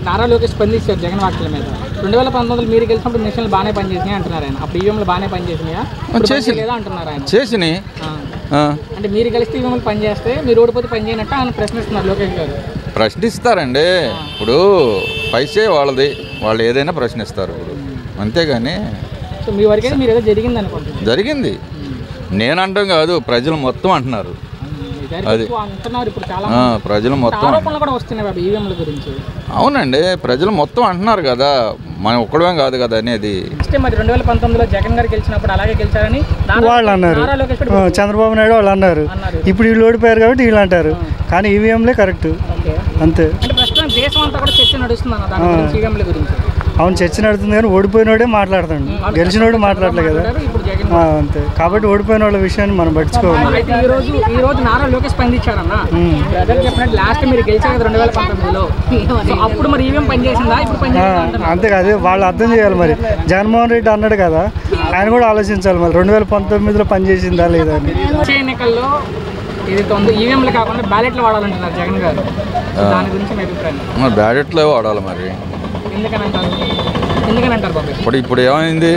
నారా లోకేష్ స్పందించారు జగన్ వ్యాఖ్యల మీద. 2019 మీరు గెలిచినప్పుడు మిషన్లు బాగానే పనిచేసినాయి అంటున్నారు ఆయన. అప్పుడు ఈవీఎంలు బాగానే పనిచేసినాయా లేదా అంటున్నారు ఆయన. చేసినాయి అంటే మీరు గెలిస్తే ఈవీఎంలు పనిచేస్తే మీరు ఓడిపోతే పని చేయనట్టు ఆయన ప్రశ్నిస్తున్నారు లోకేష్ గారు. ప్రశ్నిస్తారండి. ఇప్పుడు పైసే వాళ్ళది, వాళ్ళు ఏదైనా ప్రశ్నిస్తారు ఇప్పుడు, అంతేగాని. సో మీ వరకైతే మీరు ఏదో జరిగింది అనుకుంటున్నారు. జరిగింది నేను అంటాం కాదు, ప్రజలు మొత్తం అంటున్నారు. అది ప్రజలు మొత్తం అవునండి, ప్రజలు మొత్తం అంటున్నారు కదా, మనం ఒక్కడమే కాదు కదా అనేది. మరి 2019లో జగన్ గారు గెలిచినప్పుడు అలాగే గెలిచారని వాళ్ళు అన్నారు, చంద్రబాబు నాయుడు వాళ్ళు అన్నారు. ఇప్పుడు వీళ్ళు ఓడిపోయారు కాబట్టి వీళ్ళు అంటారు, కానీ ఈవీఎంలే కరెక్ట్ అంతే. దేశం అంతా కూడా చర్చ నడుస్తుంది ఈవీఎంల గురించి. అవును, చర్చ నడుతుంది కానీ ఓడిపోయినోడే మాట్లాడతాడు, గెలిచినోడు మాట్లాడలేదు కదా అంతే. కాబట్టి ఓడిపోయిన వాళ్ళ విషయాన్ని మనం పట్టించుకోవాలి. ఈ రోజు నారా లోకేష్ స్పందించారన్న, చెప్పినట్టు లాస్ట్ మీరు గెలిచారు 2019లో, అప్పుడు మరి ఈవీఎం పనిచేసిందా ఇప్పుడు అంతే కదా, వాళ్ళు అర్థం చేయాలి. మరి జగన్మోహన్ రెడ్డి అన్నాడు కదా, ఆయన కూడా ఆలోచించాలి మరి 2019లో పనిచేసిందా లేదా అని. ఎన్నికల్లో ఏదైతే ఉందో ఈవీఎంలు కాకుండా బ్యాలెట్లు వాడాలంటున్నారు జగన్ గారు, దాని గురించి మీ అభిప్రాయం? బ్యాలెట్లే వాడాలి మరి. ఎందుకనంటారు బాబు? ఇప్పుడు ఏమైంది,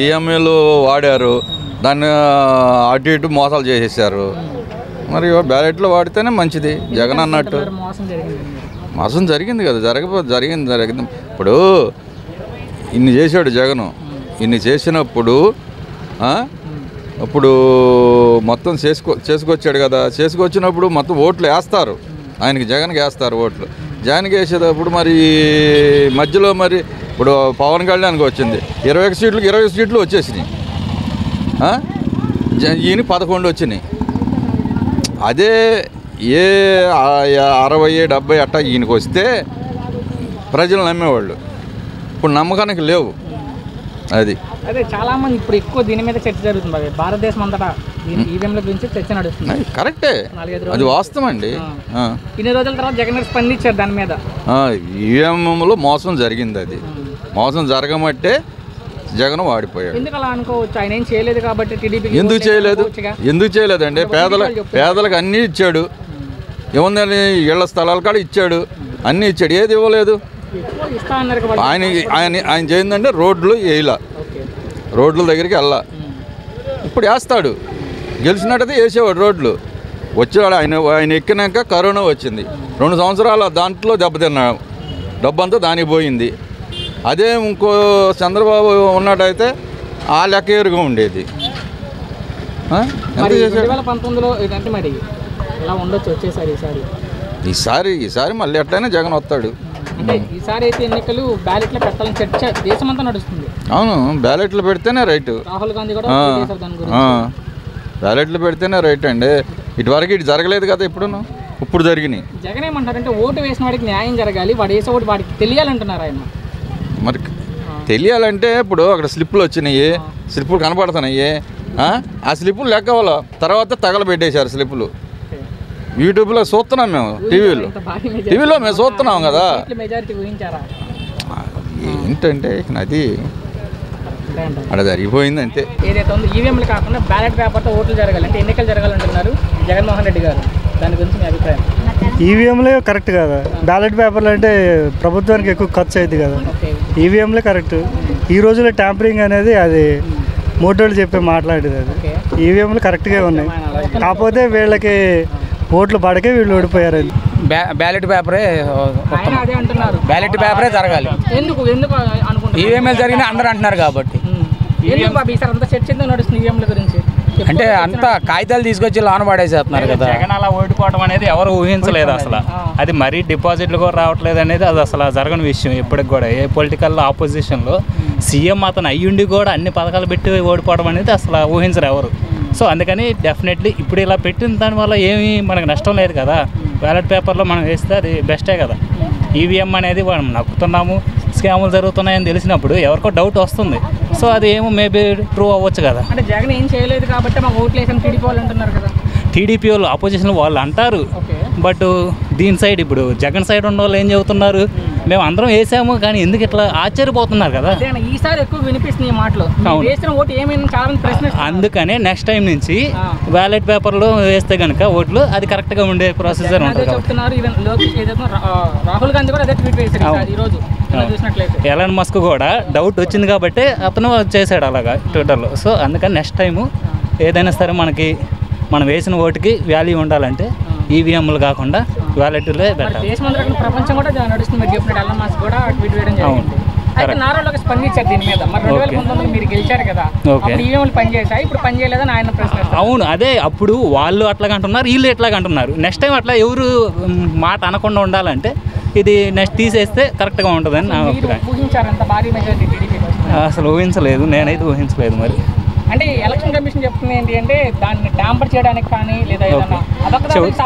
ఈఎంఐలు వాడారు, దాన్ని అటు ఇటు మోసాలు చేసేసారు. మరి బ్యాలెట్లో వాడితేనే మంచిది. జగన్ అన్నట్టు మోసం జరిగింది కదా, జరిగింది. ఇప్పుడు ఇన్ని చేశాడు జగను, ఇన్ని చేసినప్పుడు ఇప్పుడు మొత్తం చేసుకొచ్చాడు కదా, చేసుకొచ్చినప్పుడు మొత్తం ఓట్లు వేస్తారు ఆయనకి, జగన్కి వేస్తారు ఓట్లు. జగన్కి వేసేటప్పుడు మరి మధ్యలో మరి ఇప్పుడు పవన్ కళ్యాణ్కి వచ్చింది 21 సీట్లకు 20 సీట్లు వచ్చేసినాయి, ఈయన 11 వచ్చినాయి. అదే 60, 70 అట్టా ఈయనకి వస్తే ప్రజలు నమ్మేవాళ్ళు, ఇప్పుడు నమ్మకానికి లేవు. అది అదే చాలా మంది ఇప్పుడు ఎక్కువ దీని మీద చర్చ జరుగుతుంది భారతదేశం అంతటా, ఈవీఎంల గురించి చర్చ నడుస్తుంది. కరెక్టే, అది వాస్తవం అండి. ఇన్ని రోజుల తర్వాత జగన్ గారు స్పందించారు దాని మీద. ఈవీఎంలో మోసం జరిగింది, అది మోసం జరగమంటే జగన్ వాడిపోయాడు. ఎందుకు అలా అనుకోవచ్చు? ఆయన ఏం చేయలేదు కాబట్టి టీడీపీ ఎందుకు చేయలేదండి? పేదలకు అన్నీ ఇచ్చాడు, ఏముందని ఇళ్ల స్థలాలు కాడ ఇచ్చాడు, అన్నీ ఇచ్చాడు, ఏది ఇవ్వలేదు. ఆయన చేయిందంటే రోడ్లు వేయలా, రోడ్ల దగ్గరికి వెళ్ళా. ఇప్పుడు వేస్తాడు, గెలిచినట్టయితే వేసేవాడు రోడ్లు. వచ్చాడు ఆయన ఎక్కినాక కరోనా వచ్చింది, 2 సంవత్సరాలు దాంట్లో దెబ్బతిన్నాడు, డబ్బంతా దానికి పోయింది. అదే ఇంకో చంద్రబాబు ఉన్నట్టయితే ఆ లెక్క ఎరుగా ఉండేది. 2019లో ఇదంటే మరి ఎలా ఉండొచ్చు వచ్చేసారి ఈసారి మళ్ళీ ఎట్లయినా జగన్ వస్తాడు. అంటే ఈసారి అయితే ఎన్నికలు బ్యాలెట్లో పెట్టాలని చర్చ దేశమంతా నడుస్తుంది. అవును, బ్యాలెట్లు పెడితేనే రైట్. రాహుల్ గాంధీ కూడా బ్యాలెట్లు పెడితేనే రైట్ అండి. ఇటువరకు ఇటు జరగలేదు కదా, ఇప్పుడు జరిగినాయి. జగన్ ఏమంటారంటే ఓటు వేసిన వాడికి న్యాయం జరగాలి, వాడు వేసే ఓటు వాడికి తెలియాలంటున్నారు ఆయన. మరి తెలియాలంటే ఇప్పుడు అక్కడ స్లిప్పులు వచ్చినాయి, స్లిప్పులు కనపడుతున్నాయి, ఆ స్లిప్పులు లెక్కవాళ్ళ తర్వాత తగలబెట్టేశారు స్లిప్పులు. యూట్యూబ్లో చూస్తున్నాం మేము, టీవీలో మేము చూస్తున్నాం కదా. ఏంటంటే అది అక్కడ జరిగిపోయింది అంతే. ఏదైతే ఉందో ఈవీఎంలు కాకుండా బ్యాలెట్ పేపర్తో ఓట్లు జరగాలి, అంటే ఎన్నికలు జరగాలంటున్నారు జగన్మోహన్ రెడ్డి గారు, దాని గురించి మీ అభిప్రాయం? ఈవీఎంలే కరెక్ట్ కదా, బ్యాలెట్ పేపర్లు అంటే ప్రభుత్వానికి ఎక్కువ ఖర్చు అవుతుంది కదా, ఈవీఎంలే కరెక్ట్. ఈ రోజులో ట్యాంపరింగ్ అనేది అది మోటోళ్ళు చెప్పే మాట్లాడేది, అది ఈవీఎంలు కరెక్ట్గా ఉన్నాయి. కాకపోతే వీళ్ళకి ఓట్లు పడకే వీళ్ళు ఓడిపోయారు. బ్యాలెట్ పేపరే జరగాలి. ఎందుకు ఈవీఎంలు జరిగినా అందరూ అంటున్నారు కాబట్టి. అంటే అంతా కాగితాలు తీసుకొచ్చి లోన పడేసేస్తున్నారు కదా. జగన్ అలా ఓడిపోవడం అనేది ఎవరు ఊహించలేదు అసలు. అది మరీ డిపాజిట్లు కూడా రావట్లేదు అనేది అది అసలు జరగని విషయం. ఇప్పటికి కూడా ఏ పొలిటికల్ ఆపోజిషన్లో సీఎం అతను అయ్యుండి కూడా అన్ని పథకాలు పెట్టి ఓడిపోవడం అనేది అసలు ఊహించరు ఎవరు. సో అందుకని డెఫినెట్లీ ఇప్పుడు ఇలా పెట్టిన దానివల్ల ఏమీ మనకు నష్టం లేదు కదా. బ్యాలెట్ పేపర్లో మనం వేస్తే అది బెస్టే కదా. ఈవీఎం అనేది మనం నక్కుతున్నాము, స్కాములు జరుగుతున్నాయని తెలిసినప్పుడు ఎవరికో డౌట్ వస్తుంది. సో అది ఏమో మేబీ ట్రూ అవ్వచ్చు కదా. అంటే జగన్ ఏం చేయలేదు కాబట్టి మాకు ఓట్లు వేసాం టీడీపీ వాళ్ళు అంటున్నారు కదా. టీడీపీ వాళ్ళు అపోజిషన్ వాళ్ళు అంటారు, బట్ దీని సైడ్ ఇప్పుడు జగన్ సైడ్ ఉన్న వాళ్ళు ఏం చెబుతున్నారు, మేము అందరం వేసాము కానీ ఎందుకు ఇట్లా ఆశ్చర్యపోతున్నారు కదా. ఈసారి ఎక్కువ వినిపిస్తుంది ఈ మాటలు. వేసిన ఓటు ఏమైనా చాలా ప్రశ్న. అందుకనే నెక్స్ట్ టైం నుంచి బ్యాలెట్ పేపర్లో వేస్తే కనుక ఓట్లు అది కరెక్ట్గా ఉండే ప్రొసీజర్ ఉంటుంది. రాహుల్ గాంధీ కూడా అదే ట్వీట్ చేశారు ఈ రోజు చూసినట్లయితే. ఎలాన్ మస్క్ కూడా డౌట్ వచ్చింది కాబట్టి అతను చేశాడు అలాగా ట్విట్టర్లో. సో అందుకని నెక్స్ట్ టైము ఏదైనా సరే మనకి మనం వేసిన ఓటుకి వాల్యూ ఉండాలంటే ఈవీఎంలు కాకుండా వ్యాలెట్లే పెట్టాలి. ప్రపంచం కూడా నడుస్తుంది. మీరు చెప్పినట్టు ఎలాన్ మస్క్ కూడా ట్వీట్ చేయడం జరిగింది. అయితే నారా లోకేష్ స్పందించారు దీని మీద. మరి 2019 మీరు గెలిచారు కదా, ఈవీఎంలు పనిచేసాయి, ఇప్పుడు పనిచేయలేదని ఆయన ప్రశ్న. అవును, అదే అప్పుడు వాళ్ళు అట్లాగా అంటున్నారు, వీళ్ళు ఎట్లాగా అంటున్నారు. నెక్స్ట్ టైం అట్లా ఎవరు మాట అనకుండా ఉండాలంటే ఇది నెక్స్ట్ తీసేస్తే కరెక్ట్గా ఉంటుందని నా అభిప్రాయం. ఊహించారు అంత భారీ మెజారిటీ టీడీపీ? అసలు ఊహించలేదు, నేనైతే ఊహించలేదు. మరి అంటే ఎలక్షన్ కమిషన్ చెప్తుంది ఏంటి అంటే దాన్ని ట్యాంపర్ చేయడానికి కానీ లేదా ఏదైనా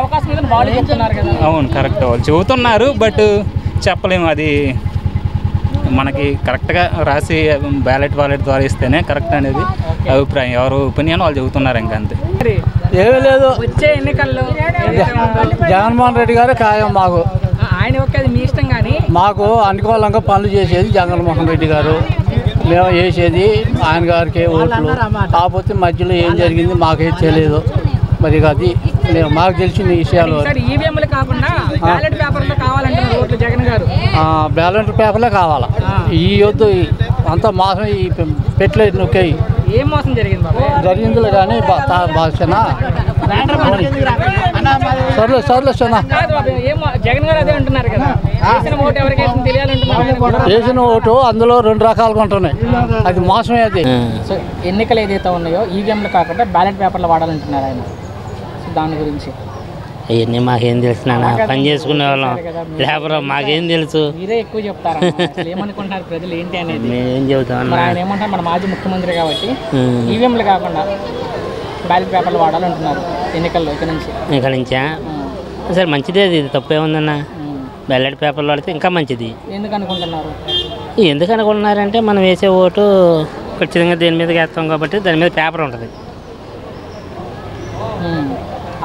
అవకాశం లేదని వాళ్ళు చెప్తున్నారు కదా. అవును, కరెక్ట్, వాళ్ళు చెబుతున్నారు, బట్ చెప్పలేము. అది మనకి కరెక్ట్గా రాసి బ్యాలెట్ ద్వారా ఇస్తేనే కరెక్ట్ అనేది అభిప్రాయం. ఎవరు ఒపీనియన్ వాళ్ళు చెబుతున్నారు, ఇంకా అంతే. ఏమీ లేదు. వచ్చే ఎన్నికల్లో జగన్మోహన్ రెడ్డి గారు ఖాయం మాకు. ఆయన ఒకే మీ ఇష్టం, కానీ మాకు అనుకూలంగా పనులు చేసేది జగన్మోహన్ రెడ్డి గారు. మేము వేసేది ఆయన గారికి ఓట్లు. కాకపోతే మధ్యలో ఏం జరిగింది మాకేం తెలియదు. మరి అది మాకు తెలిసిన విషయాలు. ఈవీఎంలు కాకుండా బ్యాలెట్ పేపర్లో కావాలంటే ఓట్లు జగన్ గారు బ్యాలెట్ పేపర్లే కావాలా. ఈ వద్దు అంతా మోసం ఈ పెట్టలేదు నొక్కాయి. ఏం మోసం జరిగిందిలే కానీ బాగా సర్లే సర్లే చిన్న జగన్ గారు అదే అంటున్నారు కదా, వేసిన ఓటు అందులో 2 రకాలుగా ఉంటున్నాయి. అది మోసమే. అది సో ఎన్నికలు ఏదైతే ఉన్నాయో ఈవీఎంలు కాకుండా బ్యాలెట్ పేపర్లు వాడాలంటున్నారు ఆయన. సో దాని గురించి అవన్నీ మాకేం తెలుసు నాన్న, పని చేసుకునే వాళ్ళం లేబర్, మాకేం తెలుసు. మీరే ఎక్కువ చెప్తారా? ఏమనుకుంటున్నారు ప్రజలు ఏంటి అనేది? మేమేం చెబుతాం. ఆయన ఏమంటారు, మన మాజీ ముఖ్యమంత్రి కాబట్టి ఈవీఎంలు కాకుండా బ్యాలెట్ పేపర్లు వాడాలంటున్నారు ఎన్నికల్లో ఇక్కడ నుంచా? సరే మంచిదే, అది తప్పేముందన్న. బ్యాలెట్ పేపర్లు వాడితే ఇంకా మంచిది. ఎందుకు అనుకుంటున్నారు? ఎందుకు అనుకుంటున్నారంటే మనం వేసే ఓటు ఖచ్చితంగా దేని మీద వేస్తాం కాబట్టి దాని మీద పేపర్ ఉంటుంది.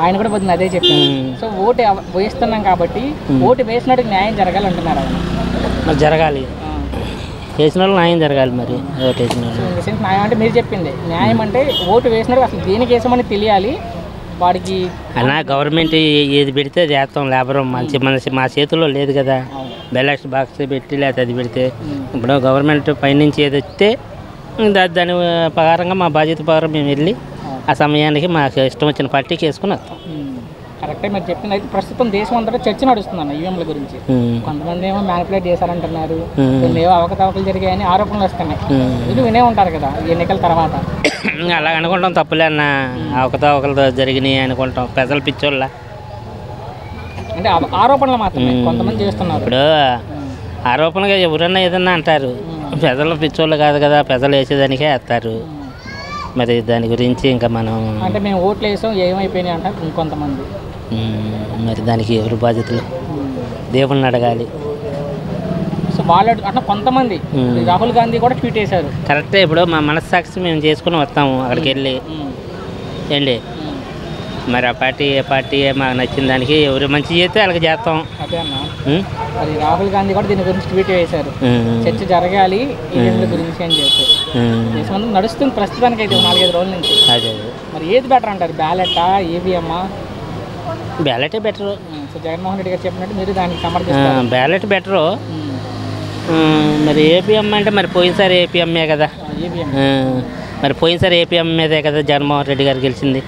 ఆయన కూడా పొద్దున్న అదే చెప్పారు. సో ఓటు వేస్తున్నాం కాబట్టి ఓటు వేసినట్టు న్యాయం జరగాలంటున్నారు ఆయన. మరి జరగాలి, వేసిన వాళ్ళు న్యాయం జరగాలి. మరి ఓటు వేసిన వాళ్ళు న్యాయం అంటే మీరు చెప్పింది న్యాయం అంటే ఓటు వేసినట్టు అసలు దేనికి వేసామని తెలియాలి వాడికి. అలా గవర్నమెంట్ ఏది పెడితే చేస్తాం. లేబర్ మా చేతుల్లో లేదు కదా. బ్యాలెట్ బాక్స్ పెట్టి లేకపోతే అది పెడితే ఇప్పుడు గవర్నమెంట్ పైనుంచి ఏది వస్తే దాని ప్రకారంగా మా బాధ్యత ప్రకారం మేము వెళ్ళి ఆ సమయానికి మాకు ఇష్టం వచ్చిన పార్టీకి వేసుకుని వస్తాం. కరెక్టే మీరు చెప్పింది. అయితే ప్రస్తుతం దేశం అంతా చర్చ నడుస్తుందన్న ఈవీఎంల గురించి. కొంతమంది ఏమో మ్యానిపులేట్ చేశారంటున్నారు, కొన్ని ఏవో అవకతవకలు జరిగాయని ఆరోపణలు వస్తున్నాయి. ఇది వినే ఉంటారు కదా ఎన్నికల తర్వాత. అలా అనుకుంటాం, తప్పులే అన్న. అవకతవకలు జరిగినాయి అనుకుంటాం. పెద్దలు పిచ్చోళ్ళ అంటే ఆరోపణలు మాత్రమే కొంతమంది చేస్తున్నారు. ఇప్పుడు ఆరోపణగా ఎవరన్నా ఏదన్నా అంటారు, పెద్దలు పిచ్చోళ్ళు కాదు కదా, పెద్దలు వేసేదానికే వేస్తారు. మరి దాని గురించి ఇంకా మనం అంటే మేము ఓట్లు వేసాం ఏమైపోయినాయి అంటారు ఇంకొంతమంది. మరి దానికి ఎవరు బాధ్యతలు? దేవుళ్ళని అడగాలి. సో వాళ్ళు అట్లా కొంతమంది రాహుల్ గాంధీ కూడా ట్వీట్ చేశారు. కరెక్టే. ఇప్పుడు మా మనస్సాక్షి మేము చేసుకుని వస్తాము అక్కడికి వెళ్ళి ఏంటి. మరి ఆ పార్టీ ఏ పార్టీ మాకు నచ్చిన దానికి ఎవరు మంచి చేస్తే వాళ్ళకి చేస్తాం. అదే అన్న, అది రాహుల్ గాంధీ కూడా దీని గురించి ట్వీట్ చేశారు. చర్చ జరగాలి ఈవీఎంల గురించి అని చెప్పారు. దేశం నడుస్తుంది ప్రస్తుతానికి అయితే 4-5 రోజుల నుంచి. అదే మరి ఏది బెటర్ అంటారు, బ్యాలెటా ఈవీఎమ్మా? బ్యాలెటే బెటరు. సో జగన్మోహన్ రెడ్డి గారు చెప్పినట్టు మీరు దానికి సమర్థిస్తారు. Ballot better. మరి ఏపీఎం అంటే మరి పోయినసారి ఏపీఎంఏ కదా. మరి పోయినసారి ఏపీఎం మీదే కదా జగన్మోహన్ రెడ్డి గారు గెలిచింది.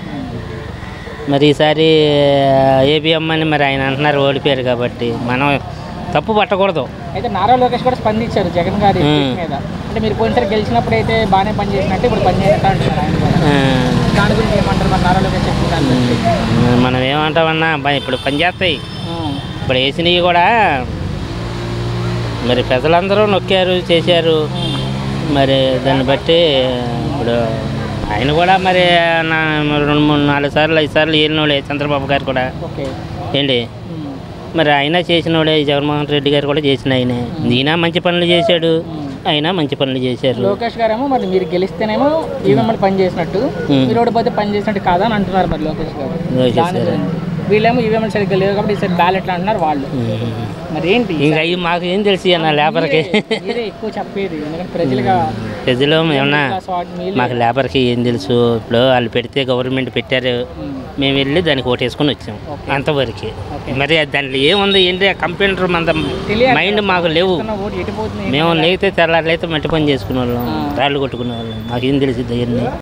మరి ఈసారి ఏపీఎం అని మరి ఆయన అంటున్నారు ఓడిపోయారు కాబట్టి మనం తప్పు పట్టకూడదు. అయితే నారా లోకేష్ కూడా స్పందించారు జగన్ గారి మీద. అంటే మీరు పోయినసారి గెలిచినప్పుడు అయితే బాగానే పనిచేసినట్టు ఇప్పుడు పనిచేస్తా అంటున్నారు ఆయన కూడా. దాని గురించి ఏమంటారు మరి నారా లోకేష్ చెప్పిన? మనం ఏమంటామన్నా ఇప్పుడు పనిచేస్తాయి. ఇప్పుడు వేసినవి కూడా మరి ప్రజలందరూ నొక్కారు చేశారు. మరి దాన్ని బట్టి ఇప్పుడు ఆయన కూడా మరి 2-3-4 సార్లు 5 సార్లు ఏలినోడే చంద్రబాబు గారు కూడా ఏంటి. మరి ఆయన చేసినోడే జగన్మోహన్ రెడ్డి గారు కూడా చేసిన ఆయనే. ఈయన మంచి పనులు చేశాడు, అయినా మంచి పనులు చేశారు. లోకేష్ గారేమో మరి మీరు గెలిస్తేనేమో ఈవీఎంలు పని చేసినట్టు, మీరు ఓడిపోతే పని చేసినట్టు కాదా అని అంటున్నారు మరి లోకేష్ గారు. వీళ్ళేమో ఈవీఎంలు సరిగ్గా లేవు కాబట్టి ఈసారి బ్యాలెట్లు అంటున్నారు వాళ్ళు. మరి ఏంటి ఇంకా అవి మాకు ఏం తెలిసి అన్న లేబర్కి మీరే ఎక్కువ చెప్పేది, ఎందుకంటే ప్రజలుగా ప్రజలు ఏమన్నా మాకు లేబర్కి ఏం తెలుసు. ఇప్పుడు వాళ్ళు పెడితే గవర్నమెంట్ పెట్టారు, మేము వెళ్ళి దానికి ఓటేసుకొని వచ్చాం అంతవరకు. మరి దాంట్లో ఏముంది ఏంటి కంప్యూటర్ మన మైండ్ మాకు లేవు. ఓటు ఎటుపోతుంది మేము లేతే తెల్లారులైతే మట్టి పని చేసుకునే వాళ్ళం, రాళ్ళు కొట్టుకునే వాళ్ళం, మాకేం తెలిసి అవన్నీ.